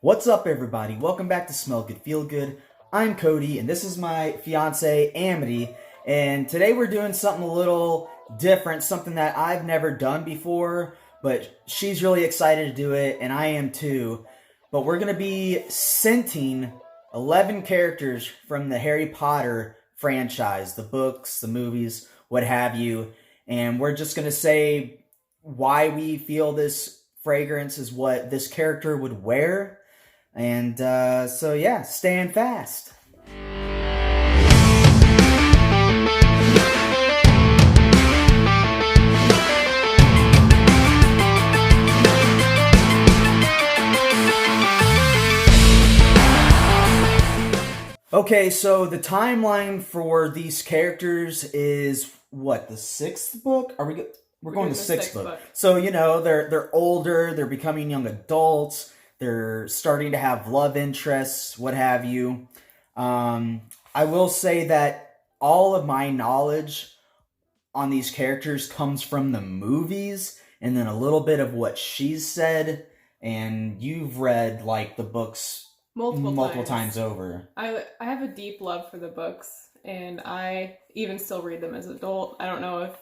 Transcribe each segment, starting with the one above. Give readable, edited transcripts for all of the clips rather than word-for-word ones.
What's up, everybody? Welcome back to Smell Good, Feel Good. I'm Cody, and this is my fiance, Amity, and today we're doing something a little different, something that I've never done before, but she's really excited to do it, and I am too. But we're going to be scenting 11 characters from the Harry Potter franchise, the books, the movies, what have you, and we're just going to say why we feel this fragrance is what this character would wear. And so yeah, stand fast. Okay, so the timeline for these characters is what, the sixth book? We're going to the sixth book. So they're older, they're becoming young adults. They're starting to have love interests, what have you. I will say that all of my knowledge on these characters comes from the movies, and then a little bit of what she's said. And you've read like the books multiple times over. I have a deep love for the books, and I even still read them as an adult. I don't know if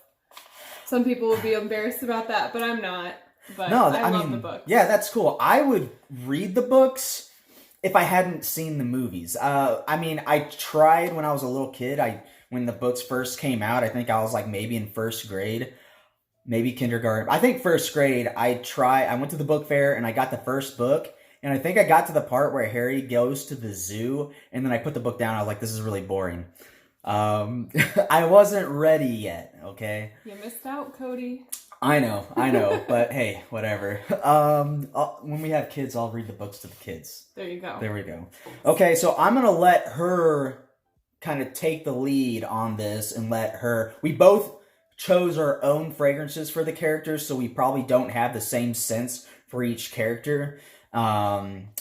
some people would be embarrassed about that, but I'm not. But no, I love the books. Yeah, that's cool. I would read the books if I hadn't seen the movies. I tried when I was a little kid. When the books first came out, I think I was like maybe in first grade, maybe kindergarten. I think first grade, I went to the book fair and I got the first book. And I think I got to the part where Harry goes to the zoo, and then I put the book down. I was like, this is really boring. I wasn't ready yet, okay? You missed out, Cody. I know, but hey, whatever. When we have kids, I'll read the books to the kids. There you go. There we go. Okay, so I'm going to let her kind of take the lead on this and we both chose our own fragrances for the characters, so we probably don't have the same scents for each character. And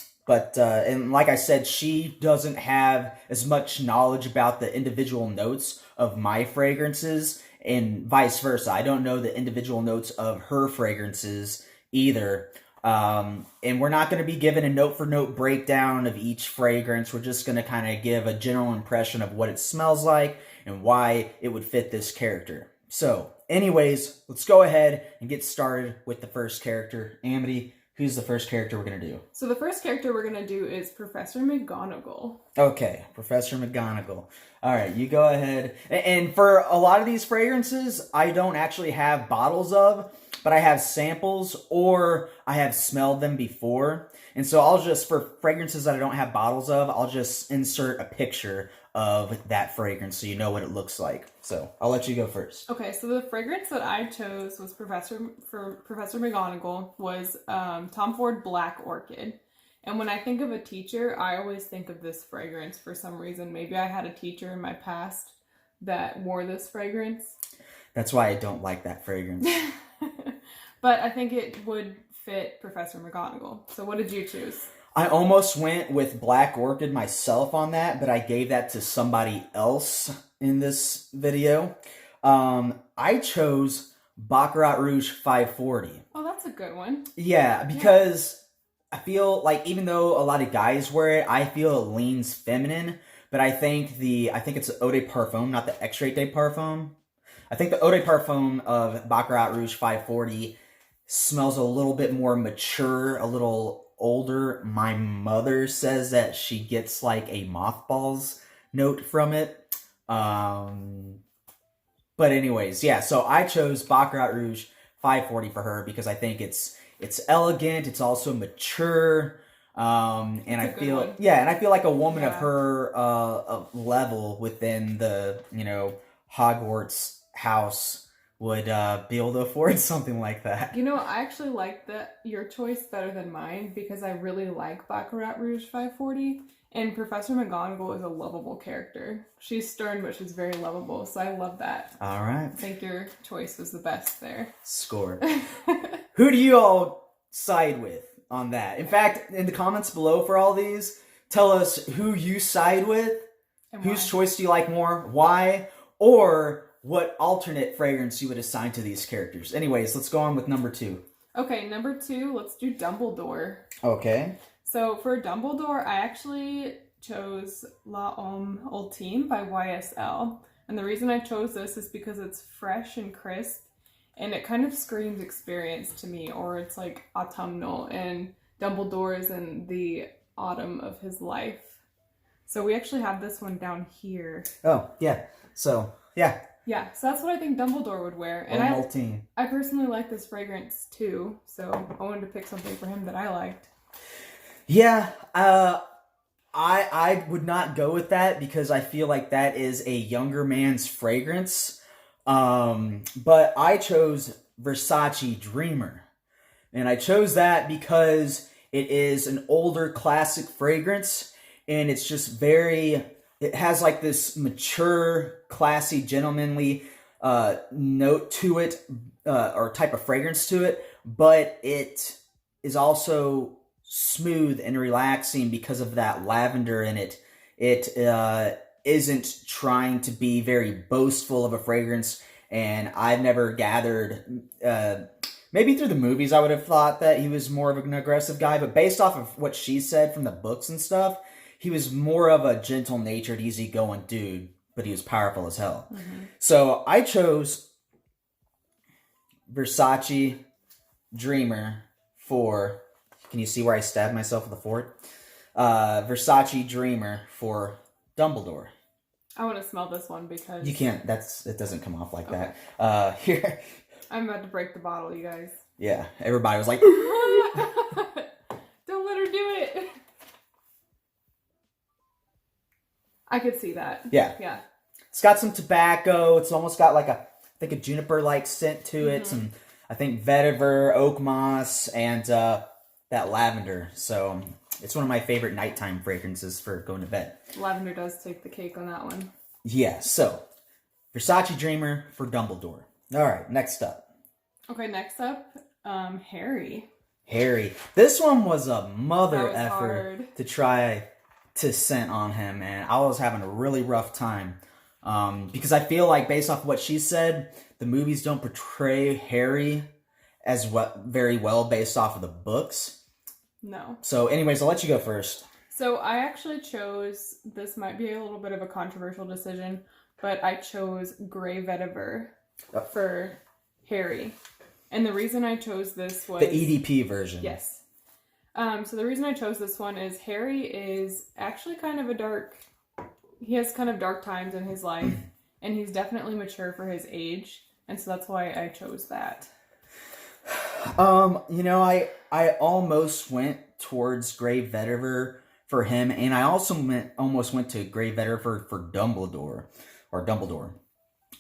like I said, she doesn't have as much knowledge about the individual notes of my fragrances, and vice versa. I don't know the individual notes of her fragrances either. And we're not going to be given a note-for-note breakdown of each fragrance. We're just going to kind of give a general impression of what it smells like and why it would fit this character. So, anyways, let's go ahead and get started with the first character. Amity, who's the first character we're going to do? So the first character we're going to do is Professor Mcgonagall. Okay, Professor Mcgonagall. All right, you go ahead. And for a lot of these fragrances, I don't actually have bottles of, but I have samples or I have smelled them before. And so for fragrances that I don't have bottles of, I'll just insert a picture of that fragrance so you know what it looks like. So I'll let you go first. Okay, so the fragrance that I chose was Professor McGonagall was Tom Ford Black Orchid. And when I think of a teacher, I always think of this fragrance for some reason. Maybe I had a teacher in my past that wore this fragrance. That's why I don't like that fragrance. But I think it would fit Professor McGonagall. So what did you choose? I almost went with Black Orchid myself on that, but I gave that to somebody else in this video. I chose Baccarat Rouge 540. Oh, that's a good one. Yeah, because I feel like even though a lot of guys wear it, I feel it leans feminine. But I think it's the Eau de Parfum, not the Extrait de Parfum. I think the Eau de Parfum of Baccarat Rouge 540 smells a little bit more mature, a little older. My mother says that she gets like a mothballs note from it. But anyways, yeah, so I chose Baccarat Rouge 540 for her because I think it's elegant, it's also mature, and I feel like a woman of her level within the Hogwarts house would be able to afford something like that. I actually like your choice better than mine because I really like Baccarat Rouge 540, and Professor McGonagall is a lovable character. She's stern, but she's very lovable, so I love that. All right. I think your choice was the best there. Score. Who do you all side with on that? In fact, in the comments below for all these, tell us who you side with, and whose choice do you like more, why, or what alternate fragrance you would assign to these characters. Anyways, let's go on with number 2. Okay, number 2, let's do Dumbledore. Okay. So for Dumbledore, I actually chose La Homme Ultime by YSL. And the reason I chose this is because it's fresh and crisp, and it kind of screams experience to me, or it's like autumnal, and Dumbledore is in the autumn of his life. So we actually have this one down here. Oh, yeah. So, yeah. Yeah, so that's what I think Dumbledore would wear. And I personally like this fragrance too, so I wanted to pick something for him that I liked. Yeah, I would not go with that because I feel like that is a younger man's fragrance. But I chose Versace Dreamer. And I chose that because it is an older classic fragrance, and it's just it has like this mature, classy, gentlemanly note to it, or type of fragrance to it, but it is also smooth and relaxing because of that lavender in it. It isn't trying to be very boastful of a fragrance, and I've never gathered, maybe through the movies I would have thought that he was more of an aggressive guy, but based off of what she said from the books and stuff, he was more of a gentle-natured, easygoing dude, but he was powerful as hell. Mm-hmm. So I chose Versace Dreamer for... Can you see where I stabbed myself with a fork? Versace Dreamer for Dumbledore. I want to smell this one because... You can't. It doesn't come off like that. Here. I'm about to break the bottle, you guys. Yeah. Everybody was like... Don't let her do it. I could see that. Yeah. Yeah. It's got some tobacco. It's almost got like a juniper-like scent to it. Mm-hmm. Some, I think, vetiver, oak moss, and that lavender. So it's one of my favorite nighttime fragrances for going to bed. Lavender does take the cake on that one. Yeah. So Versace Dreamer for Dumbledore. All right. Next up. Okay. Next up, Harry. Harry. This one was a mother effort hard to try to scent on him, and I was having a really rough time because I feel like based off what she said, the movies don't portray Harry as very well based off of the books. No. So anyways, I'll let you go first. So I actually chose, this might be a little bit of a controversial decision, but I chose Grey Vetiver for Harry. And the reason I chose this was... The EDP version. Yes. So the reason I chose this one is Harry is actually kind of he has kind of dark times in his life, and he's definitely mature for his age, and so that's why I chose that. I almost went towards Grey Vetiver for him, and I also almost went to Grey Vetiver for Dumbledore.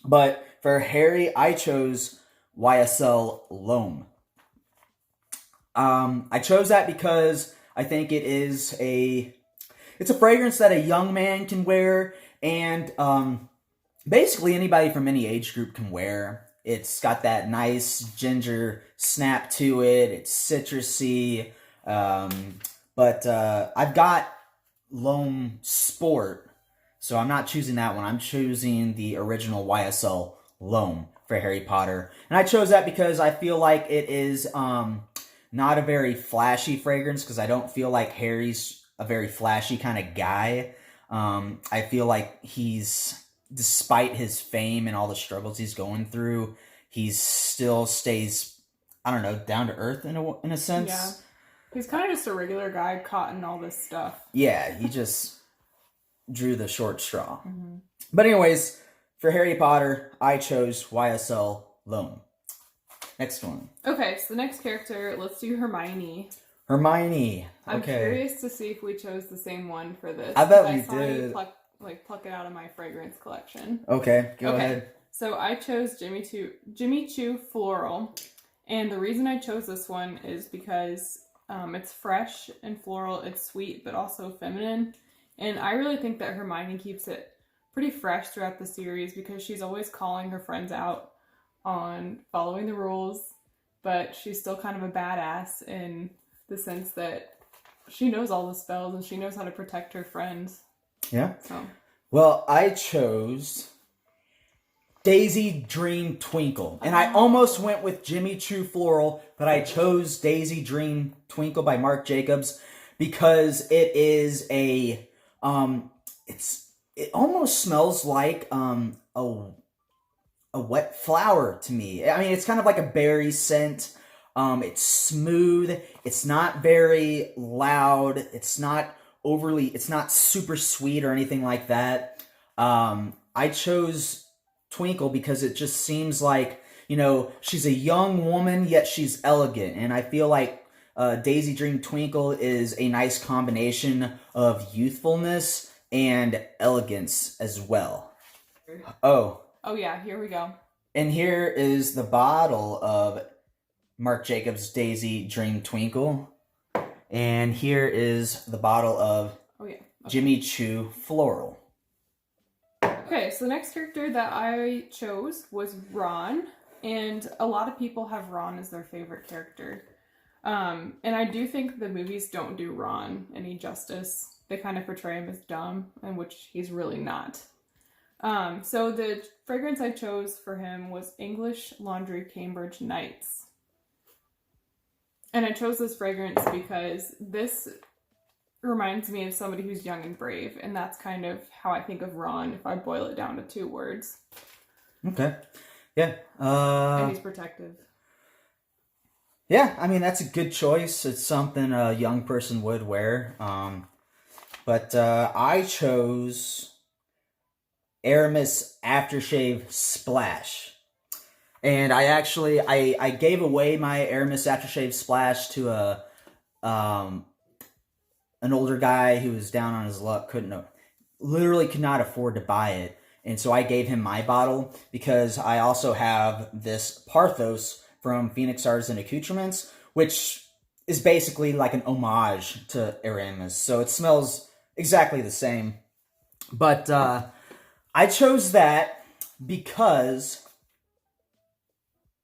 But for Harry, I chose YSL L'Homme. I chose that because I think it's a fragrance that a young man can wear, and basically anybody from any age group can wear. It's got that nice ginger snap to it. It's citrusy, but I've got L'Homme Sport, so I'm not choosing that one. I'm choosing the original YSL L'Homme for Harry Potter, and I chose that because I feel like it is not a very flashy fragrance, because I don't feel like Harry's a very flashy kind of guy. I feel like despite his fame and all the struggles he's going through, he still stays, I don't know, down to earth in a sense. Yeah. He's kind of just a regular guy caught in all this stuff. Yeah, he just drew the short straw. Mm-hmm. But anyways, for Harry Potter, I chose YSL L'Homme. Next one. Okay, so the next character, let's do Hermione. Hermione. I'm curious to see if we chose the same one for this. I bet we did. Pluck it out of my fragrance collection. Okay, go ahead. So I chose Jimmy Choo Floral, and the reason I chose this one is because it's fresh and floral. It's sweet, but also feminine, and I really think that Hermione keeps it pretty fresh throughout the series because she's always calling her friends out on following the rules, but she's still kind of a badass in the sense that she knows all the spells and she knows how to protect her friends. Yeah. So. Well, I chose Daisy Dream Twinkle. And I almost went with Jimmy Choo Floral, but I chose Daisy Dream Twinkle by Marc Jacobs because it is it almost smells like a wet flower to me. I mean, it's kind of like a berry scent. It's smooth. It's not very loud. It's not super sweet or anything like that. I chose Twinkle because it just seems like, she's a young woman, yet she's elegant. And I feel like Daisy Dream Twinkle is a nice combination of youthfulness and elegance as well. Oh yeah, here we go. And here is the bottle of Marc Jacobs Daisy Dream Twinkle. And here is the bottle of Jimmy Choo Floral. Okay, so the next character that I chose was Ron. And a lot of people have Ron as their favorite character. And I do think the movies don't do Ron any justice. They kind of portray him as dumb, and which he's really not. So the fragrance I chose for him was English Laundry Cambridge Nights. And I chose this fragrance because this reminds me of somebody who's young and brave, and that's kind of how I think of Ron if I boil it down to 2 words. Okay. Yeah. And he's protective. Yeah, I mean, that's a good choice. It's something a young person would wear. But I chose Aramis Aftershave Splash. And I gave away my Aramis Aftershave Splash to an older guy who was down on his luck, could not afford to buy it. And so I gave him my bottle because I also have this Parthos from Phoenix Arts and Accoutrements, which is basically like an homage to Aramis. So it smells exactly the same. But I chose that because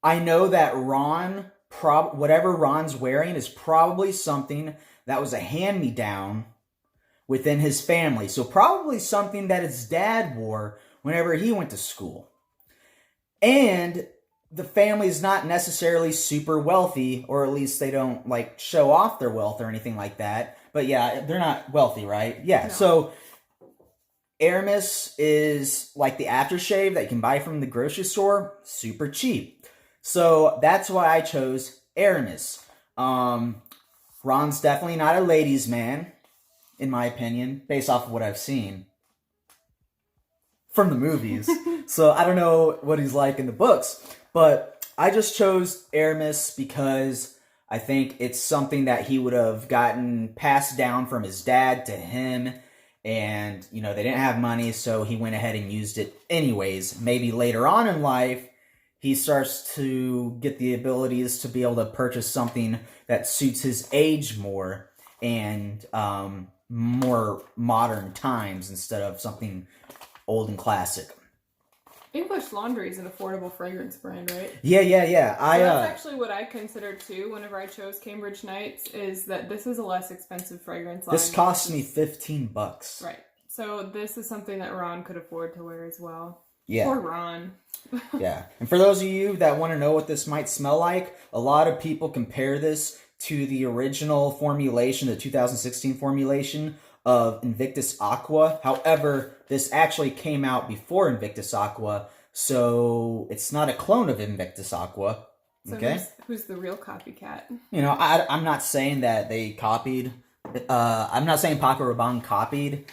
I know that Ron, whatever Ron's wearing is probably something that was a hand-me-down within his family. So probably something that his dad wore whenever he went to school. And the family is not necessarily super wealthy, or at least they don't show off their wealth or anything like that. But yeah, they're not wealthy, right? Yeah, no. So Aramis is like the aftershave that you can buy from the grocery store, super cheap. So that's why I chose Aramis. Ron's definitely not a ladies' man, in my opinion, based off of what I've seen from the movies. So I don't know what he's like in the books, but I just chose Aramis because I think it's something that he would have gotten passed down from his dad to him, and they didn't have money, so he went ahead and used it anyways. Maybe later on in life he starts to get the abilities to be able to purchase something that suits his age more and more modern times instead of something old and classic. English Laundry is an affordable fragrance brand, right? Yeah. That's actually what I considered too whenever I chose Cambridge Nights, is that this is a less expensive fragrance line. This cost me $15. Right. So this is something that Ron could afford to wear as well. Yeah. Poor Ron. Yeah. And for those of you that want to know what this might smell like, a lot of people compare this to the original formulation, the 2016 formulation of Invictus Aqua. However, this actually came out before Invictus Aqua, so it's not a clone of Invictus Aqua. Okay? So who's the real copycat? I'm not saying that they copied. I'm not saying Paco Rabanne copied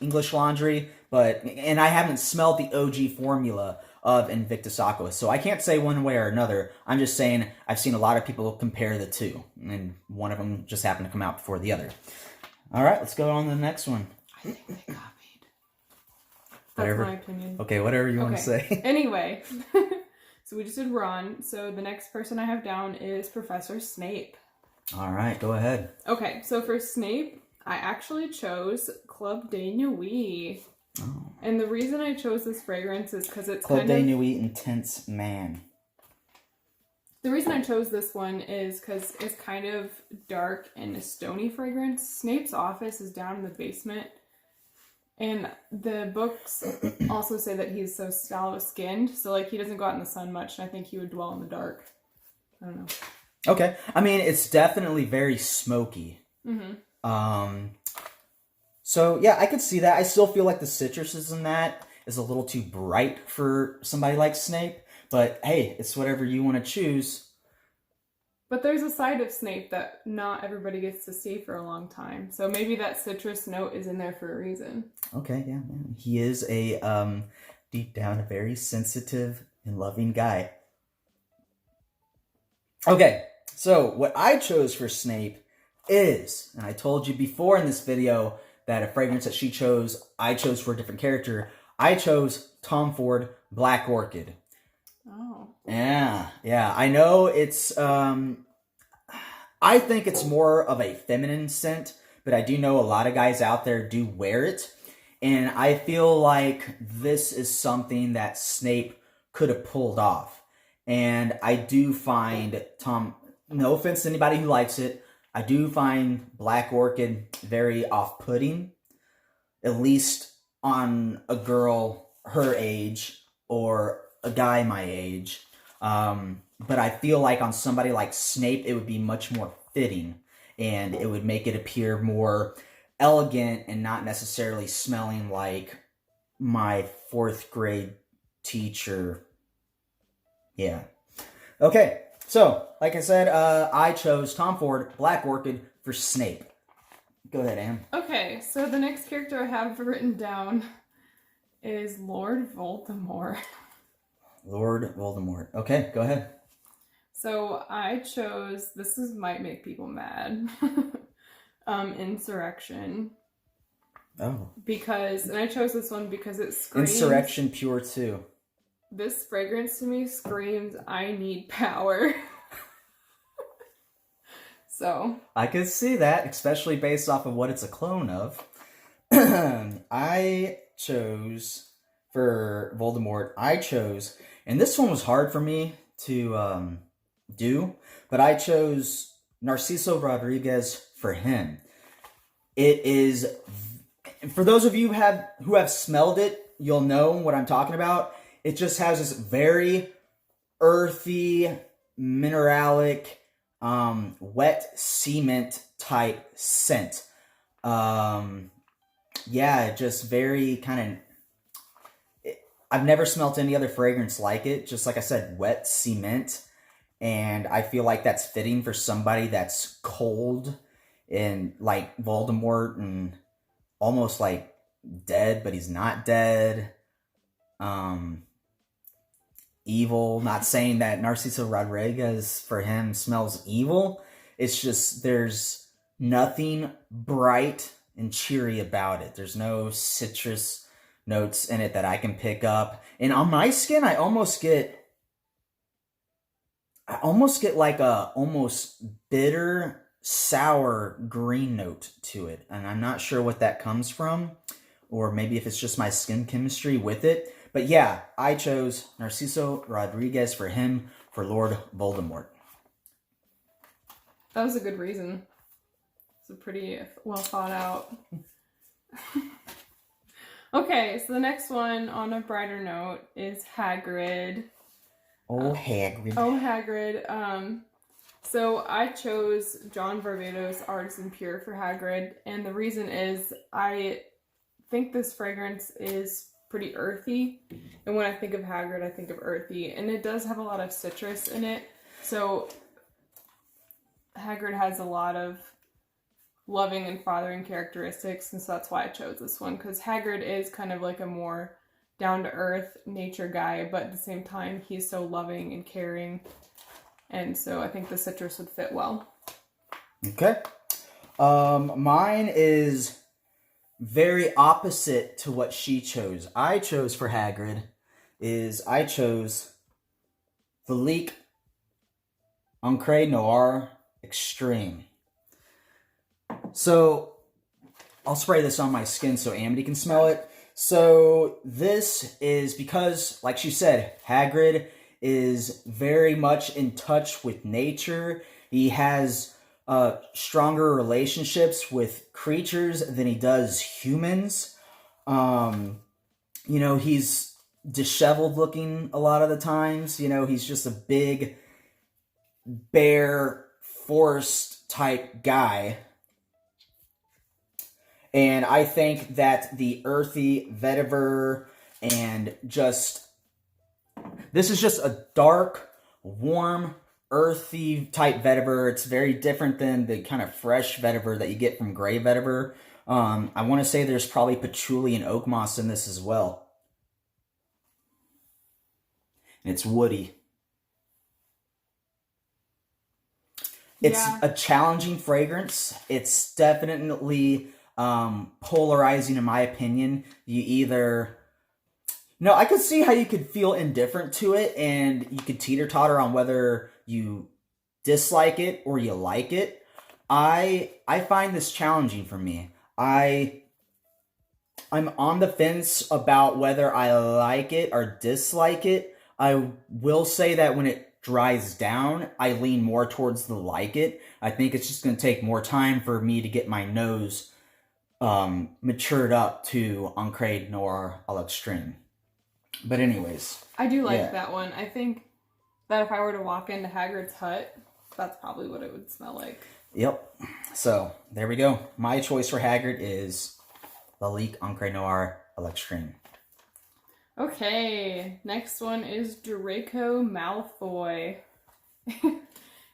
English Laundry, and I haven't smelled the OG formula of Invictus Aqua, so I can't say one way or another. I'm just saying I've seen a lot of people compare the two, and one of them just happened to come out before the other. All right, let's go on to the next one. I think they copied. That's my opinion. Okay, whatever you want to say. Anyway, so we just did Ron. So the next person I have down is Professor Snape. All right, go ahead. Okay, so for Snape, I actually chose Club de Nuit. Oh. And the reason I chose this fragrance is because it's Club de Nuit Intense Man. The reason I chose this one is because it's kind of dark and a stony fragrance. Snape's office is down in the basement. And the books also say that he's so sallow-skinned. So, he doesn't go out in the sun much. And I think he would dwell in the dark. I don't know. Okay. I mean, it's definitely very smoky. So yeah, I could see that. I still feel like the citruses in that is a little too bright for somebody like Snape. But hey, it's whatever you want to choose. But there's a side of Snape that not everybody gets to see for a long time. So maybe that citrus note is in there for a reason. Okay, yeah, man. He is a deep down a very sensitive and loving guy. Okay, so what I chose for Snape is, and I told you before in this video that a fragrance that she chose, I chose for a different character. I chose Tom Ford Black Orchid. Oh. Yeah. I know it's, I think it's more of a feminine scent, but I do know a lot of guys out there do wear it. And I feel like this is something that Snape could have pulled off. And I do find no offense to anybody who likes it, I do find Black Orchid very off-putting, at least on a girl her age or a guy my age. But I feel like on somebody like Snape, it would be much more fitting, and it would make it appear more elegant and not necessarily smelling like my 4th grade teacher. Yeah. Okay, so, like I said, I chose Tom Ford, Black Orchid, for Snape. Go ahead, Anne. Okay, so the next character I have written down is Lord Voldemort. Lord Voldemort. Okay, go ahead. So I chose, might make people mad, Insurrection. Oh. And I chose this one because it screams... Insurrection Pure 2. This fragrance to me screams, I need power. So. I could see that, especially based off of what it's a clone of. I chose, for Voldemort, and this one was hard for me to do, but I chose Narciso Rodriguez for him. It is, for those of you who have smelled it, you'll know what I'm talking about. It just has this very earthy, mineralic, wet cement type scent. Just very kind of... I've never smelt any other fragrance like it. Just like I said, wet cement. And I feel like that's fitting for somebody that's cold and like Voldemort and almost like dead, but he's not dead. Evil. Not saying that Narciso Rodriguez for him smells evil. It's just there's nothing bright and cheery about it. There's no citrus notes in it that I can pick up. And on my skin, I almost get like a almost bitter, sour green note to it. And I'm not sure what that comes from, or maybe if it's just my skin chemistry with it. But yeah, I chose Narciso Rodriguez for him for Lord Voldemort. That was a good reason. It's a pretty well thought out. Okay, so the next one on a brighter note is Hagrid. Hagrid. So I chose John Varvatos Artisan Pure for Hagrid, and the reason is I think this fragrance is pretty earthy, and when I think of Hagrid, I think of earthy, and it does have a lot of citrus in it, so Hagrid has a lot of loving and fathering characteristics, and so that's why I chose this one, because Hagrid is kind of like a more down-to-earth nature guy, but at the same time, he's so loving and caring, and so I think the citrus would fit well. Okay. Mine is very opposite to what she chose. I chose for Hagrid I chose Philippe Encre Noir Extreme. So, I'll spray this on my skin so Amity can smell it. So, this is because, like she said, Hagrid is very much in touch with nature. He has stronger relationships with creatures than he does humans. He's disheveled looking a lot of the times. He's just a big, bare, forest type guy. And I think that the earthy vetiver and this is just a dark, warm, earthy type vetiver. It's very different than the kind of fresh vetiver that you get from gray vetiver. I want to say there's probably patchouli and oak moss in this as well. And it's woody. It's a challenging fragrance. It's definitely polarizing in my opinion. You either... No, I could see how you could feel indifferent to it, and you could teeter-totter on whether you dislike it or you like it. I find this challenging for me. I'm on the fence about whether I like it or dislike it. I will say that when it dries down, I lean more towards the like it. I think it's just going to take more time for me to get my nose matured up to Ancre Noir à l'Extrême. But anyways. I do like that one. I think that if I were to walk into Hagrid's hut, that's probably what it would smell like. Yep. So, there we go. My choice for Hagrid is Lalique Ancre Noir à l'Extrême. Okay, next one is Draco Malfoy.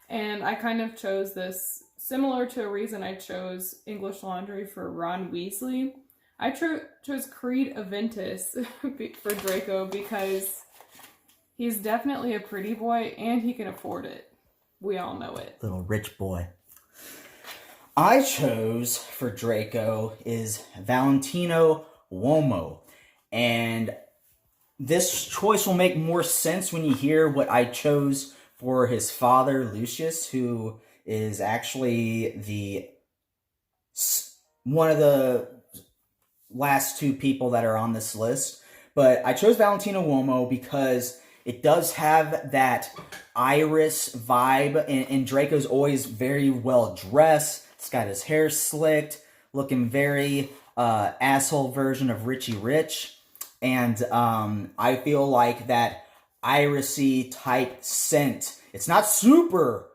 And I kind of chose this similar to a reason I chose English Laundry for Ron Weasley. I chose Creed Aventus for Draco because he's definitely a pretty boy and he can afford it. We all know it. Little rich boy. I chose for Draco is Valentino Uomo. And this choice will make more sense when you hear what I chose for his father, Lucius, who is actually one of the last two people that are on this list. But I chose Valentino Uomo because it does have that iris vibe, and Draco's always very well dressed. He's got his hair slicked, looking very asshole version of Richie Rich. And I feel like that irisy type scent. It's not super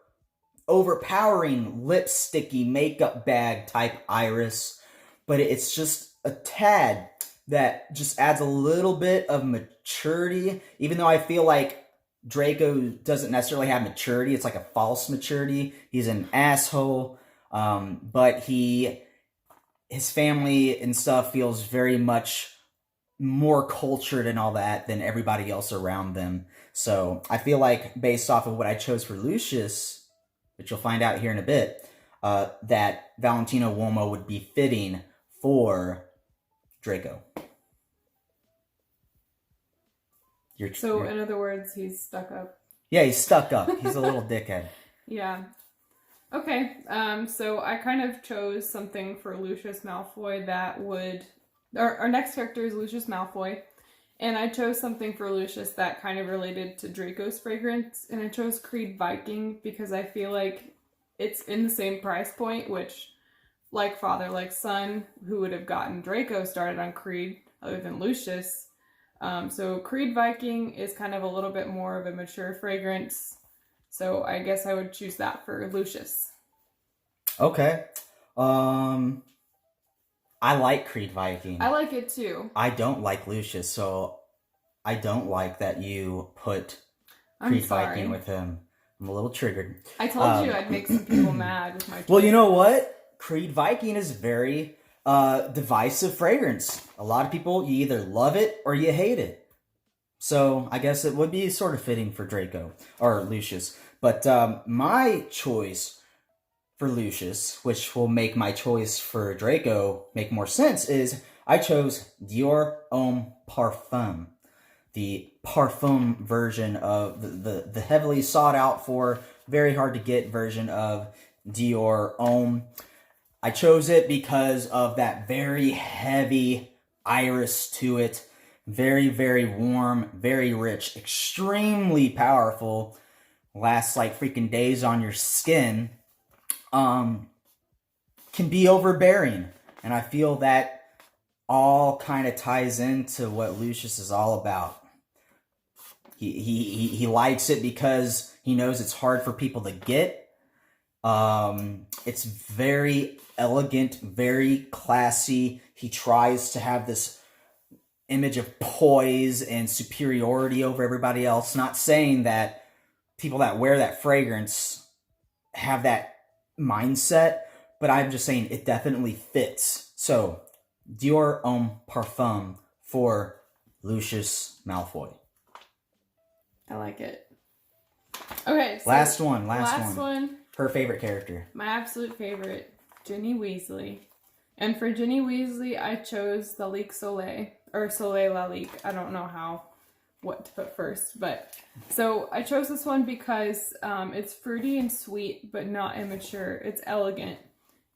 overpowering lipsticky makeup bag type iris, but it's just a tad that just adds a little bit of maturity. Even though I feel like Draco doesn't necessarily have maturity, it's like a false maturity. He's an asshole, but his family and stuff feels very much more cultured and all that than everybody else around them. So I feel like based off of what I chose for Lucius, which you'll find out here in a bit, that Valentino Uomo would be fitting for Draco. In other words, he's stuck up. Yeah, he's stuck up. He's a little dickhead. Yeah. Okay, so I kind of chose something for Lucius Malfoy that would... Our next character is Lucius Malfoy, and I chose something for Lucius that kind of related to Draco's fragrance, and I chose Creed Viking because I feel like it's in the same price point, which, like father, like son, who would have gotten Draco started on Creed other than Lucius. So Creed Viking is kind of a little bit more of a mature fragrance, so I guess I would choose that for Lucius. Okay. I like Creed Viking. I like it too. I don't like Lucius, so I don't like that you put Creed Viking with him. I'm a little triggered. I told you I'd make some people mad with my choice. Well, you know what? Creed Viking is very divisive fragrance. A lot of people, you either love it or you hate it. So I guess it would be sort of fitting for Draco or Lucius. But my choice for Lucius, which will make my choice for Draco make more sense, is I chose Dior Homme Parfum. The parfum version of the heavily sought out for, very hard to get version of Dior Homme. I chose it because of that very heavy iris to it. Very, very warm, very rich, extremely powerful. Lasts like freaking days on your skin. Can be overbearing. And I feel that all kind of ties into what Lucius is all about. He likes it because he knows it's hard for people to get. It's very elegant, very classy. He tries to have this image of poise and superiority over everybody else. Not saying that people that wear that fragrance have that mindset, but I'm just saying it definitely fits. So, Dior Homme Parfum for Lucius Malfoy. I like it. Okay, so last one. Her favorite character. My absolute favorite, Ginny Weasley. And for Ginny Weasley, I chose the Lique Soleil, or Soleil La Lique. I don't know what to put first, but so I chose this one because it's fruity and sweet, but not immature. It's elegant.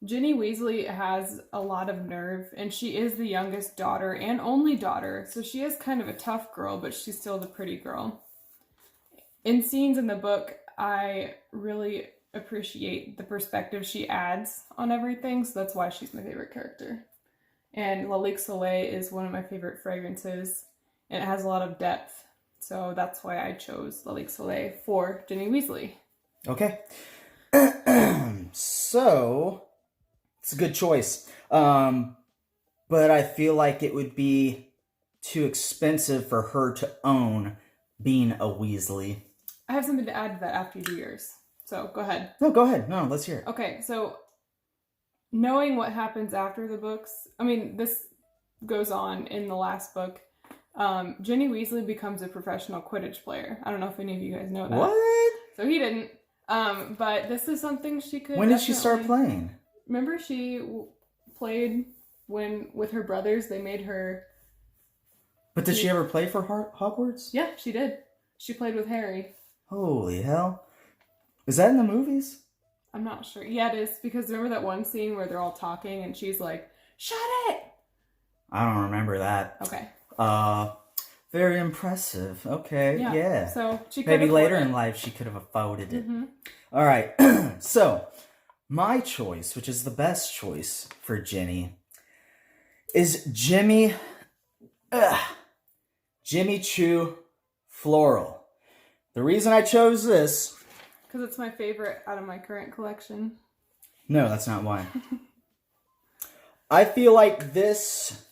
Ginny Weasley has a lot of nerve, and she is the youngest daughter and only daughter, so she is kind of a tough girl, but she's still the pretty girl. In scenes in the book, I really appreciate the perspective she adds on everything, so that's why she's my favorite character. And La Lique Soleil is one of my favorite fragrances, and it has a lot of depth, so that's why I chose La Lique Soleil for Ginny Weasley. Okay. So, it's a good choice. But I feel like it would be too expensive for her to own being a Weasley. I have something to add to that after you do yours. So, go ahead. No, go ahead. No, let's hear it. Okay, so knowing what happens after the books, I mean, this goes on in the last book. Ginny Weasley becomes a professional Quidditch player. I don't know if any of you guys know that. What? So he didn't. But this is something she could. When did she start playing? Remember, she played when with her brothers. They made her. But did she ever play for Hogwarts? Yeah, she did. She played with Harry. Holy hell! Is that in the movies? I'm not sure. Yeah, it is, because remember that one scene where they're all talking and she's like, "Shut it!" I don't remember that. Okay. Very impressive. Okay, yeah. So she could maybe later in life she could have afforded it. Mm-hmm. All right. So my choice, which is the best choice for Ginny, is Jimmy Choo Floral. The reason I chose this... Because it's my favorite out of my current collection. No, that's not why. I feel like this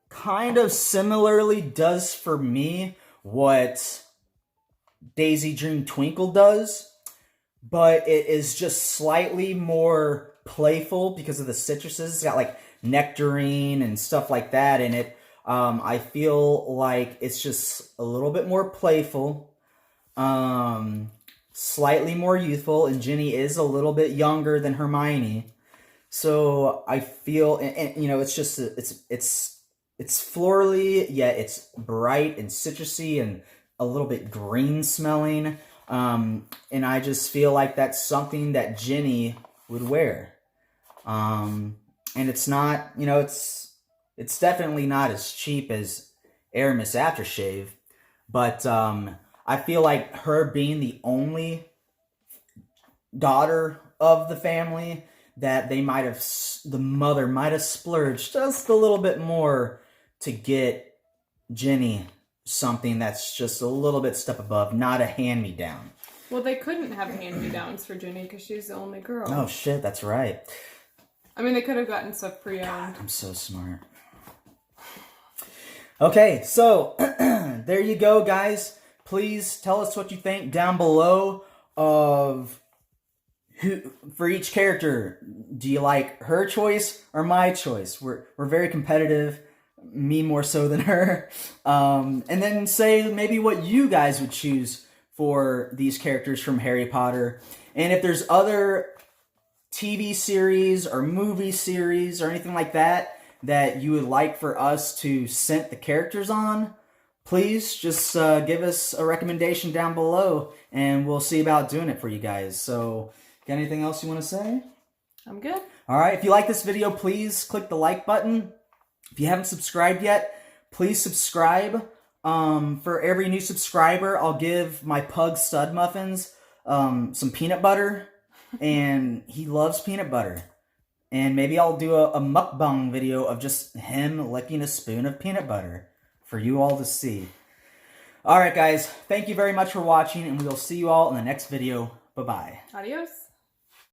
kind of similarly does for me what Daisy Dream Twinkle does, but it is just slightly more playful because of the citruses. It's got like nectarine and stuff like that in it. I feel like it's just a little bit more playful. Slightly more youthful, and Ginny is a little bit younger than Hermione, so I feel, and you know, it's just it's florally, yet it's bright and citrusy and a little bit green smelling, and I just feel like that's something that Ginny would wear, and it's not, you know, it's definitely not as cheap as Aramis Aftershave, but I feel like her being the only daughter of the family, that the mother might have splurged just a little bit more to get Ginny something that's just a little bit step above, not a hand-me-down. Well, they couldn't have hand-me-downs for Ginny because she's the only girl. Oh, shit, that's right. I mean, they could have gotten stuff pre-owned. God, I'm so smart. Okay, so there you go, guys. Please tell us what you think down below of who for each character. Do you like her choice or my choice? We're very competitive, me more so than her. And then say maybe what you guys would choose for these characters from Harry Potter. And if there's other TV series or movie series or anything like that that you would like for us to scent the characters on, please just give us a recommendation down below, and we'll see about doing it for you guys. So, got anything else you want to say? I'm good. All right. If you like this video, please click the like button. If you haven't subscribed yet, please subscribe. For every new subscriber, I'll give my pug Stud Muffins some peanut butter, and he loves peanut butter. And maybe I'll do a mukbang video of just him licking a spoon of peanut butter for you all to see. Alright guys, thank you very much for watching, and we will see you all in the next video. Bye-bye. Adios.